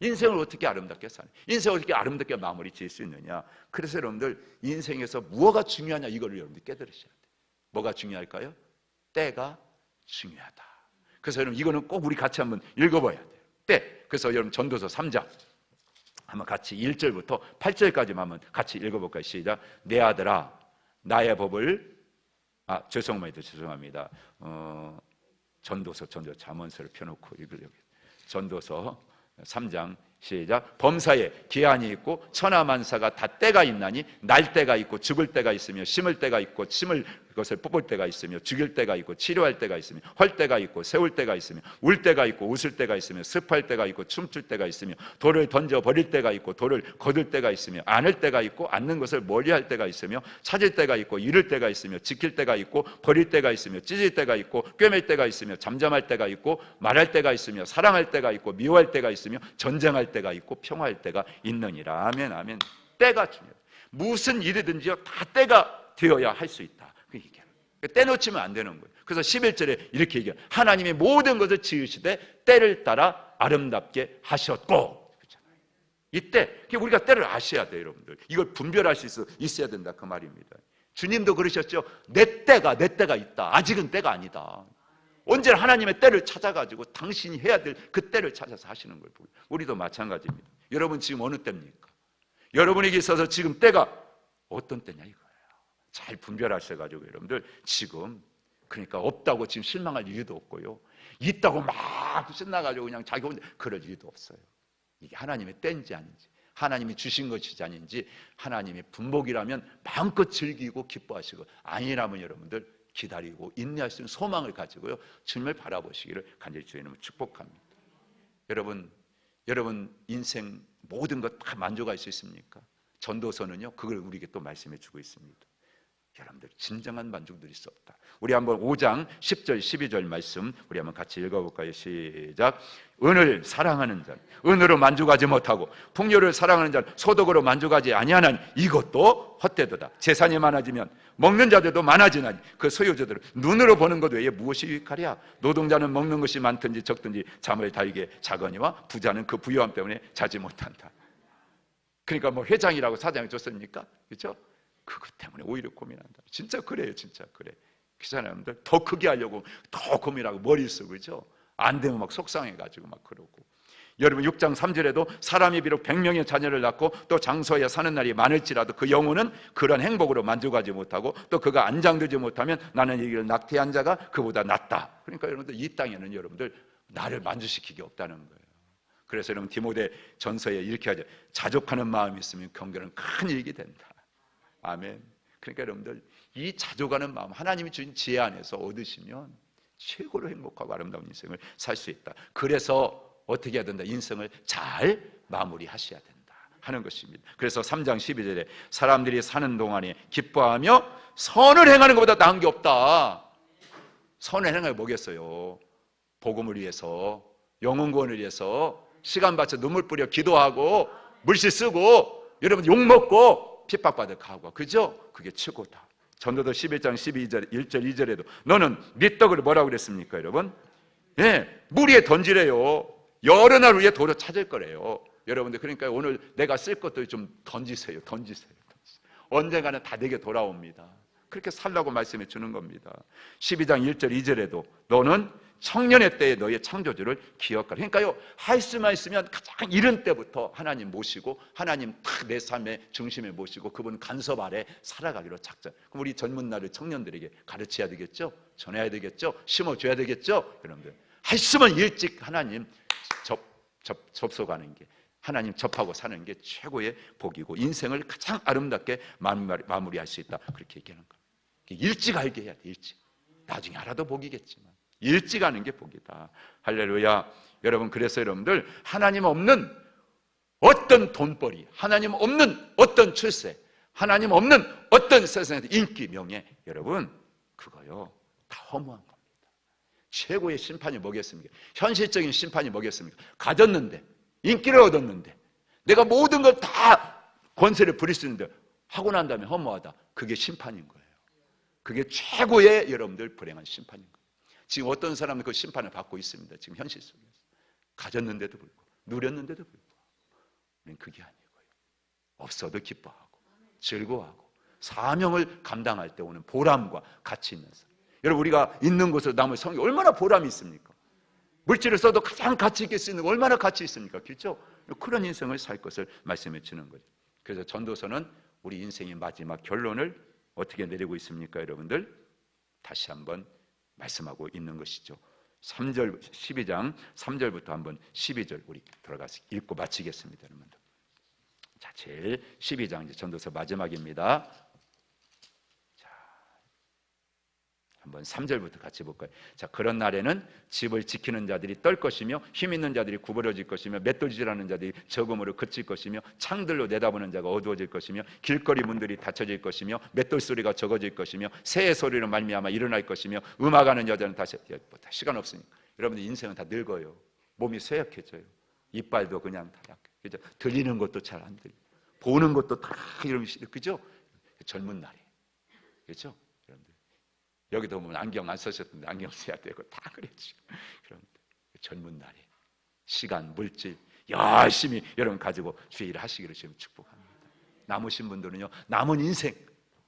인생을 어떻게 아름답게 사냐, 인생을 어떻게 아름답게 마무리 지을 수 있느냐. 그래서 여러분들 인생에서 무엇가 중요하냐, 이걸 여러분들 깨달으셔야 돼요. 뭐가 중요할까요? 때가 중요하다. 그래서 여러분 이거는 꼭 우리 같이 한번 읽어봐야 돼요. 때. 그래서 여러분 전도서 3장 한번 같이 1절부터 8절까지만 한번 같이 읽어볼까요? 시작. 내 아들아, 나의 법을 죄송합니다. 전도서 잠언서를 펴놓고 읽으려고. 전도서 3장 시작. 범사에 기한이 있고 천하만사가 다 때가 있나니 날 때가 있고 죽을 때가 있으며 심을 때가 있고 심을 것을 뽑을 때가 있으며 죽일 때가 있고 치료할 때가 있으며 헐 때가 있고 세울 때가 있으며 울 때가 있고 웃을 때가 있으며 습할 때가 있고 춤출 때가 있으며 돌을 던져 버릴 때가 있고 돌을 거둘 때가 있으며 안을 때가 있고 안는 것을 멀리할 때가 있으며 찾을 때가 있고 잃을 때가 있으며 지킬 때가 있고 버릴 때가 있으며 찢을 때가 있고 꿰맬 때가 있으며 잠잠할 때가 있고 말할 때가 있으며 사랑할 때가 있고 미워할 때가 있으며 전쟁할 때가 있고 평화할 때가 있느니라. 아멘, 아멘. 때가 중요해요. 무슨 일이든지요 다 때가 되어야 할 수 있다. 때 놓치면 안 되는 거예요. 그래서 11절에 이렇게 얘기해요. 하나님이 모든 것을 지으시되 때를 따라 아름답게 하셨고. 그렇잖아요. 이때 우리가 때를 아셔야 돼요, 여러분들. 이걸 분별할 수 있어야 된다, 그 말입니다. 주님도 그러셨죠. 내 때가 있다. 아직은 때가 아니다. 언제나 하나님의 때를 찾아가지고 당신이 해야 될 그 때를 찾아서 하시는 걸 보고, 우리도 마찬가지입니다. 여러분 지금 어느 때입니까? 여러분에게 있어서 지금 때가 어떤 때냐, 이거예요. 잘 분별하셔가지고 여러분들 지금 그러니까 없다고 지금 실망할 이유도 없고요, 있다고 막 신나가지고 그냥 자기 혼자 그럴 이유도 없어요. 이게 하나님의 때인지 아닌지, 하나님이 주신 것이지 아닌지, 하나님의 분복이라면 마음껏 즐기고 기뻐하시고 아니라면 여러분들 기다리고 인내할 수 있는 소망을 가지고요 주님을 바라보시기를 간절히 주의 이름으로 축복합니다. 여러분 인생 모든 것 다 만족할 수 있습니까? 전도서는요 그걸 우리에게 또 말씀해 주고 있습니다. 여러분들 진정한 만족 누릴 수 없다. 우리 한번 5장 10절 12절 말씀 우리 한번 같이 읽어볼까요? 시작. 은을 사랑하는 자는 은으로 만족하지 못하고 풍요를 사랑하는 자는 소득으로 만족하지 아니하나니 이것도 헛되도다. 재산이 많아지면 먹는 자들도 많아지나니 그 소유자들은 눈으로 보는 것 외에 무엇이 유익하랴. 노동자는 먹는 것이 많든지 적든지 잠을 달게 자거니와 부자는 그 부유함 때문에 자지 못한다. 그러니까 뭐 회장이라고 사장이 줬습니까? 그렇죠? 그것 때문에 오히려 고민한다. 진짜 그래요, 진짜 그래. 그렇잖아요, 여러분들. 더 크게 하려고 더 고민하고 머리 쓰고, 그죠? 안 되면 막 속상해가지고 막 그러고. 여러분 6장 3절에도 사람이 비록 100명의 자녀를 낳고 또 장소에 사는 날이 많을지라도 그 영혼은 그런 행복으로 만족하지 못하고 또 그가 안장되지 못하면 나는 이를 낙태한 자가 그보다 낫다. 그러니까 여러분들 이 땅에는 여러분들 나를 만족시키기 없다는 거예요. 그래서 여러분 디모데 전서에 이렇게 하죠. 자족하는 마음이 있으면 경건은 큰 이익이 된다. 아멘. 그러니까 여러분들 이 자족하는 마음 하나님이 주신 지혜 안에서 얻으시면 최고로 행복하고 아름다운 인생을 살 수 있다. 그래서 어떻게 해야 된다? 인생을 잘 마무리하셔야 된다 하는 것입니다. 그래서 3장 12절에 사람들이 사는 동안에 기뻐하며 선을 행하는 것보다 나은 게 없다. 선을 행하는 게 뭐겠어요? 복음을 위해서, 영혼 구원을 위해서 시간 바쳐 눈물 뿌려 기도하고 물씨 쓰고 여러분 욕먹고 핍박받을 각오가, 그죠? 그게 최고다. 전도서 11장 12절 1절 2절에도 너는 네 떡을 뭐라고 그랬습니까, 여러분? 예, 물 위에 던지래요. 여러 날 위에 도로 찾을 거래요. 여러분들 그러니까 오늘 내가 쓸 것도 좀 던지세요. 언젠가는 다 내게 돌아옵니다. 그렇게 살라고 말씀해 주는 겁니다. 12장 1절 2절에도 너는 청년의 때에 너의 창조주를 기억하라. 그러니까요 할 수만 있으면 가장 이른 때부터 하나님 모시고 하나님 딱 내 삶의 중심에 모시고 그분 간섭 아래 살아가기로 작전. 그럼 우리 젊은 날을 청년들에게 가르쳐야 되겠죠? 전해야 되겠죠? 심어줘야 되겠죠? 여러분들 할 수만 일찍 하나님 접속하는 게, 하나님 접하고 사는 게 최고의 복이고 인생을 가장 아름답게 마무리할 수 있다, 그렇게 얘기하는 거예요. 일찍 알게 해야 돼. 일찍. 나중에 알아도 복이겠지만 일찍 아는 게 복이다. 할렐루야. 여러분, 그래서 여러분들 하나님 없는 어떤 돈벌이, 하나님 없는 어떤 출세, 하나님 없는 어떤 세상에서 인기, 명예, 여러분 그거요 다 허무한 겁니다. 최고의 심판이 뭐겠습니까? 현실적인 심판이 뭐겠습니까? 가졌는데, 인기를 얻었는데, 내가 모든 걸 다 권세를 부릴 수 있는데 하고 난 다음에 허무하다. 그게 심판인 거예요. 그게 최고의 여러분들 불행한 심판인 거예요. 지금 어떤 사람은 그 심판을 받고 있습니다. 지금 현실 속에서. 가졌는데도 불구하고, 누렸는데도 불구하고. 우리는 그게 아니고요. 없어도 기뻐하고 즐거워하고 사명을 감당할 때 오는 보람과 가치 있는 삶. 여러분, 우리가 있는 곳에서 남을 섬기고 얼마나 보람이 있습니까? 물질을 써도 가장 가치 있게 쓰는 거 얼마나 가치 있습니까? 그렇죠? 그런 인생을 살 것을 말씀해 주는 거죠. 그래서 전도서는 우리 인생의 마지막 결론을 어떻게 내리고 있습니까, 여러분들? 다시 한번 말씀하고 있는 것이죠. 3절, 12장 3절부터 한번 12절 우리 들어가서 읽고 마치겠습니다, 여러분들. 자, 제일 12장 이제 전도서 마지막입니다. 자, 한번 3절부터 같이 볼까요? 자, 그런 날에는 집을 지키는 자들이 떨 것이며 힘 있는 자들이 구부러질 것이며 맷돌질하는 자들이 적음으로 그칠 것이며 창들로 내다보는 자가 어두워질 것이며 길거리 문들이 닫혀질 것이며 맷돌 소리가 적어질 것이며 새의 소리로 말미암아 일어날 것이며 음악하는 여자는 다시 시간 없으니까 여러분들 인생은 다 늙어요. 몸이 쇠약해져요. 이빨도 그냥 다 약해. 그죠? 들리는 것도 잘 안 들려. 보는 것도 다 이런 그죠? 젊은 날이. 그렇죠? 여러분들. 여기도 보면 안경 안 쓰셨던데 안경 써야 되고 다 그랬지. 그럼 젊은 날이 시간, 물질 열심히 여러분 가지고 주의 일을 하시기를 지금 축복합니다. 남으신 분들은요, 남은 인생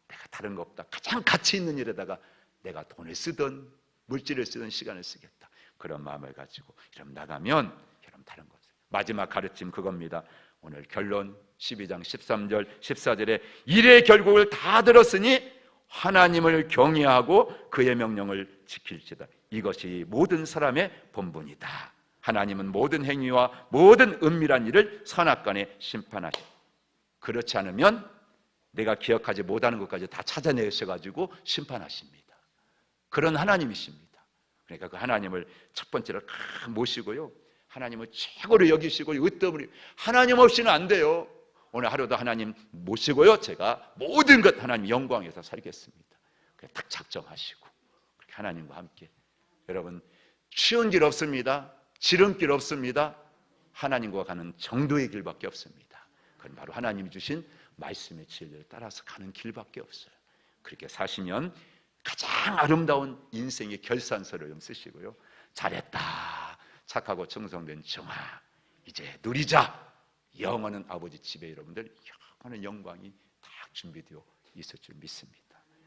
내가 다른 거 없다. 가장 가치 있는 일에다가 내가 돈을 쓰든 물질을 쓰든 시간을 쓰겠다. 그런 마음을 가지고 여러분 나가면 여러분 다른 것. 마지막 가르침 그겁니다. 오늘 결론 12장 13절 14절에 일의 결국을 다 들었으니 하나님을 경외하고 그의 명령을 지킬지다. 이것이 모든 사람의 본분이다. 하나님은 모든 행위와 모든 은밀한 일을 선악간에 심판하시고, 그렇지 않으면 내가 기억하지 못하는 것까지 다 찾아내셔가지고 심판하십니다. 그런 하나님이십니다. 그러니까 그 하나님을 첫 번째로 모시고요, 하나님을 최고로 여기시고 으뜸을, 하나님 없이는 안 돼요. 오늘 하루도 하나님 모시고요, 제가 모든 것 하나님 영광에서 살겠습니다. 딱 작정하시고 그렇게 하나님과 함께. 여러분, 쉬운 길 없습니다. 지름길 없습니다. 하나님과 가는 정도의 길밖에 없습니다. 그건 바로 하나님이 주신 말씀의 진리를 따라서 가는 길밖에 없어요. 그렇게 사시면 가장 아름다운 인생의 결산서를 쓰시고요, 잘했다, 착하고 정성된 정아, 이제 누리자. 영원한 아버지 집에 여러분들 영원한 영광이 다 준비되어 있을 줄 믿습니다.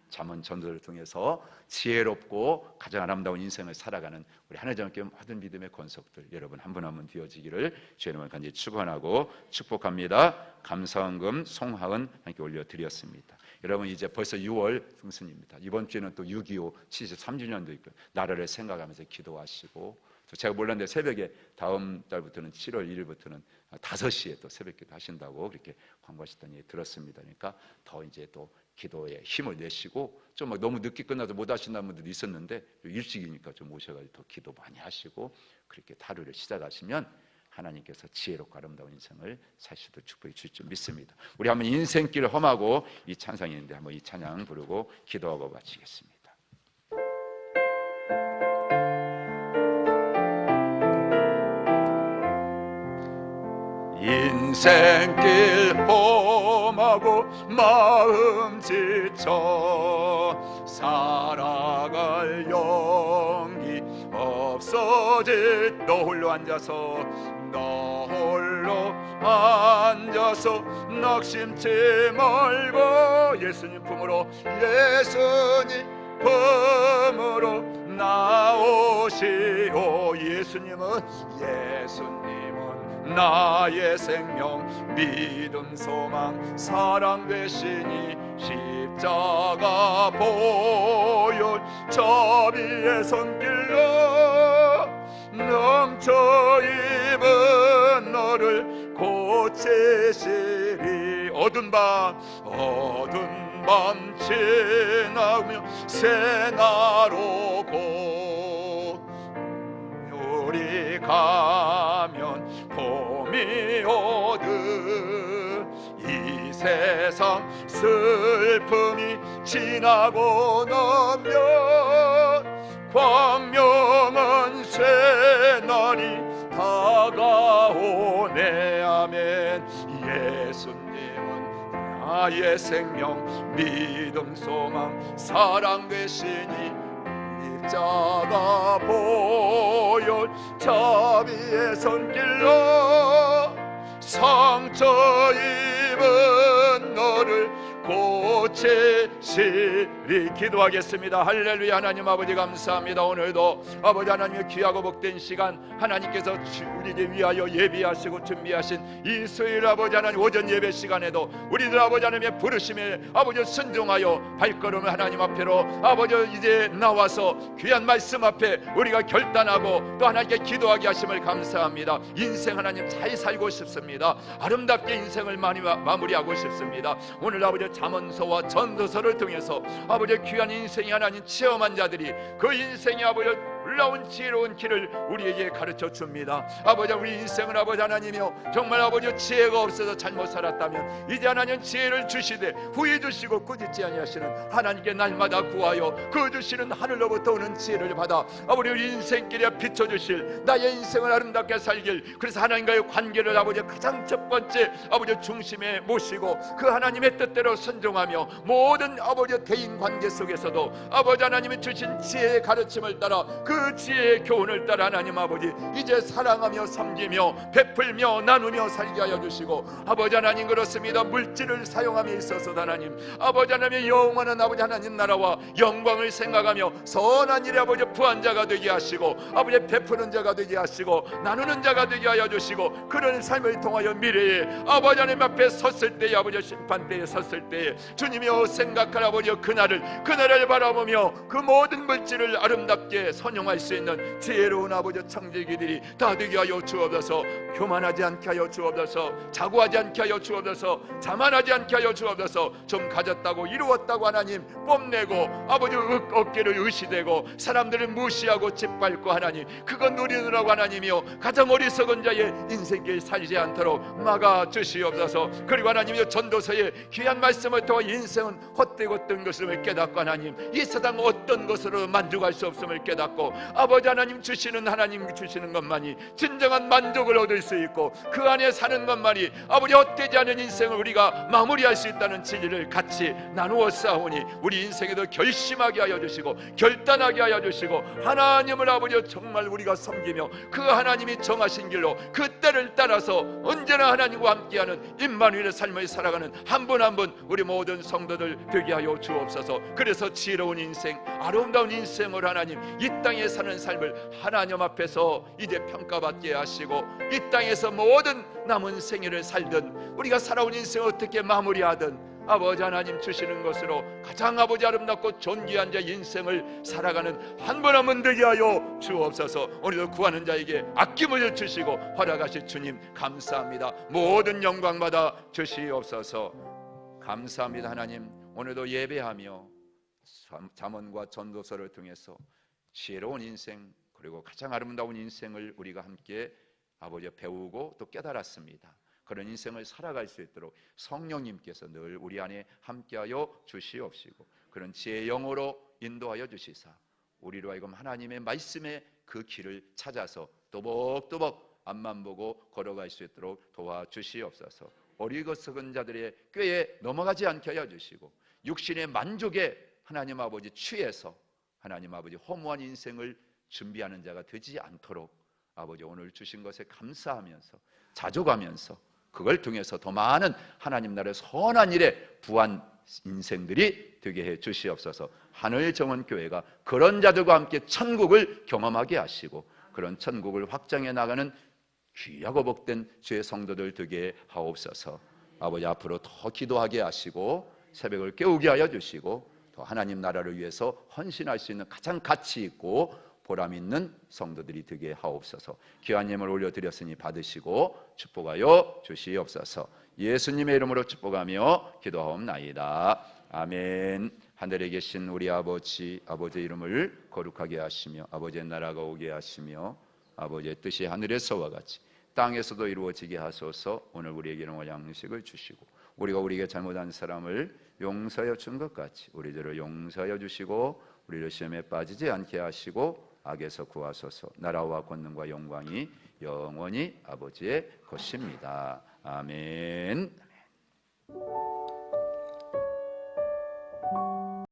잠언 전도를 통해서 지혜롭고 가장 아름다운 인생을 살아가는 우리 하나님께 모든 믿음의 권속들 여러분 한 분 한 분 되어지기를 주의 이름으로 간절히 축원하고 축복합니다. 감사헌금 송하은 함께 올려드렸습니다. 여러분, 이제 벌써 6월 승순입니다. 이번 주에는 또 6.25 73주년도 있고 나라를 생각하면서 기도하시고, 제가 몰랐는데 새벽에 다음 달부터는 7월 1일부터는 5시에 또 새벽기도 하신다고 그렇게 광고하셨던 얘기 들었습니다. 그러니까 더 이제 또 기도에 힘을 내시고, 좀 막 너무 늦게 끝나서 못 하신다는 분들도 있었는데 일찍이니까 좀 오셔가지고 더 기도 많이 하시고 그렇게 하루를 시작하시면 하나님께서 지혜롭고 아름다운 인생을 살 수도 축복해 주실 줄 믿습니다. 우리 한번 인생길 험하고 이 찬양이 있는데 한번 이 찬양 부르고 기도하고 마치겠습니다. 인생길 험하고 마음 지쳐 살아갈 용기 없어질 너 홀로 앉아서 낙심치 말고 예수님 품으로 나오시오. 예수님은 나의 생명 믿음 소망 사랑 되시니 십자가 보혈 자비의 손길로 넘쳐 입은 너를 고치시리. 어두운 밤 지나며 새날 오고 우리 가면 봄이 오듯 이 세상 슬픔이 지나고 나면 광명한 새날이 다가오네. 아멘. 예수님은 나의 생명, 믿음, 소망, 사랑 되시니 입자가 보혈 자비의 손길로 상처 입은 너를 고치시리. 기도하겠습니다. 할렐루야. 하나님 아버지 감사합니다. 오늘도 아버지 하나님의 귀하고 복된 시간 하나님께서 우리에게 위하여 예비하시고 준비하신 이 수요일 아버지 하나님 오전 예배 시간에도 우리들 아버지 하나님의 부르심에 아버지 순종하여 발걸음을 하나님 앞에로 아버지 이제 나와서 귀한 말씀 앞에 우리가 결단하고 또 하나님께 기도하게 하심을 감사합니다. 인생 하나님 잘 살고 싶습니다. 아름답게 인생을 많이 마무리하고 싶습니다. 오늘 아버지 잠언서와 전도서를 통해서 아버지 귀한 인생이 하나님 체험한 자들이 그 인생이 아버지 놀라운 지혜로운 길을 우리에게 가르쳐 줍니다. 아버지 우리 인생은 아버지 하나님이여 정말 아버지 지혜가 없어서 잘못 살았다면 이제 하나님 지혜를 주시되 후회 주시고 꾸짖지 아니하시는 하나님께 날마다 구하여 그 주시는 하늘로부터 오는 지혜를 받아 아버지 우리 인생길에 비춰주실 나의 인생을 아름답게 살길, 그래서 하나님과의 관계를 아버지 가장 첫 번째 아버지 중심에 모시고 그 하나님의 뜻대로 순종하며 모든 아버지 대인 관계 속에서도 아버지 하나님이 주신 지혜의 가르침을 따라 그 지혜의 교훈을 따라 하나님 아버지 이제 사랑하며 섬기며 베풀며 나누며 살게 하여 주시고 아버지 하나님 그렇습니다. 물질을 사용함에 있어서도 하나님 아버지 하나님의 영원한 아버지 하나님 나라와 영광을 생각하며 선한 일에 아버지 부한 자가 되게 하시고 아버지 베푸는 자가 되게 하시고 나누는 자가 되게 하여 주시고 그런 삶을 통하여 미래에 아버지 하나님 앞에 섰을 때에 아버지 심판대에 섰을 때에 주님이여 생각할 아버지 그날을 바라보며 그 모든 물질을 아름답게 선용할 수 있는 지혜로운 아버지 청지기들이 다 되게 하여 주옵소서. 교만하지 않게 하여 주옵소서. 자고하지 않게 하여 주옵소서. 자만하지 않게 하여 주옵소서. 좀 가졌다고 이루었다고 하나님 뽐내고 아버지 어깨를 의시대고 사람들을 무시하고 짓밟고 하나님 그건 누리느라고 하나님이여 가장 어리석은 자의 인생길 살지 않도록 막아 주시옵소서. 그리고 하나님이여 전도서의 귀한 말씀을 통해 인생은 헛되고 뜬 것을 깨닫고 하나님 이 세상 어떤 것으로 만족할 수 없음을 깨닫고 아버지 하나님 주시는 것만이 진정한 만족을 얻을 수 있고 그 안에 사는 것만이 아버지 헛되지 않은 인생을 우리가 마무리할 수 있다는 진리를 같이 나누어 싸우니 우리 인생에도 결심하게 하여 주시고 결단하게 하여 주시고 하나님을 아버지 정말 우리가 섬기며 그 하나님이 정하신 길로 그 때를 따라서 언제나 하나님과 함께하는 임마누엘의 삶을 살아가는 한 분 한 분 우리 모든 성도들 되게 하여 주옵소서. 그래서 지혜로운 인생 아름다운 인생을 하나님 이 땅에 사는 삶을 하나님 앞에서 이제 평가받게 하시고 이 땅에서 모든 남은 생애를 살든 우리가 살아온 인생을 어떻게 마무리하든 아버지 하나님 주시는 것으로 가장 아버지 아름답고 존귀한 자 인생을 살아가는 한 분 한 분 되게 하여 주옵소서. 오늘도 구하는 자에게 아낌을 주시고 허락하실 주님 감사합니다. 모든 영광 받아 주시옵소서. 감사합니다. 하나님 오늘도 예배하며 잠언과 전도서를 통해서 지혜로운 인생 그리고 가장 아름다운 인생을 우리가 함께 아버지 배우고 또 깨달았습니다. 그런 인생을 살아갈 수 있도록 성령님께서 늘 우리 안에 함께하여 주시옵시고 그런 지혜의 영으로 인도하여 주시사 우리로 하여금 하나님의 말씀의 그 길을 찾아서 또박또박 앞만 보고 걸어갈 수 있도록 도와주시옵소서. 어리석은 자들의 꾀에 넘어가지 않게 하여 주시고 육신의 만족에 하나님 아버지 취해서 하나님 아버지 허무한 인생을 준비하는 자가 되지 않도록 아버지 오늘 주신 것에 감사하면서 자족하면서 그걸 통해서 더 많은 하나님 나라의 선한 일에 부한 인생들이 되게 해 주시옵소서. 하늘 정원 교회가 그런 자들과 함께 천국을 경험하게 하시고 그런 천국을 확장해 나가는 귀하고 복된 주의 성도들 되게 하옵소서. 아버지 앞으로 더 기도하게 하시고 새벽을 깨우게 하여 주시고 또 하나님 나라를 위해서 헌신할 수 있는 가장 가치 있고 보람 있는 성도들이 되게 하옵소서. 귀한 예물 올려드렸으니 받으시고 축복하여 주시옵소서. 예수님의 이름으로 축복하며 기도하옵나이다. 아멘. 하늘에 계신 우리 아버지의 이름을 거룩하게 하시며 아버지의 나라가 오게 하시며 아버지의 뜻이 하늘에서와 같이 땅에서도 이루어지게 하소서. 오늘 우리에게 일용할 양식을 주시고 우리가 우리에게 잘못한 사람을 용서하여 준 것 같이 우리들을 용서하여 주시고 우리를 시험에 빠지지 않게 하시고 악에서 구하소서. 나라와 권능과 영광이 영원히 아버지의 것입니다. 아멘.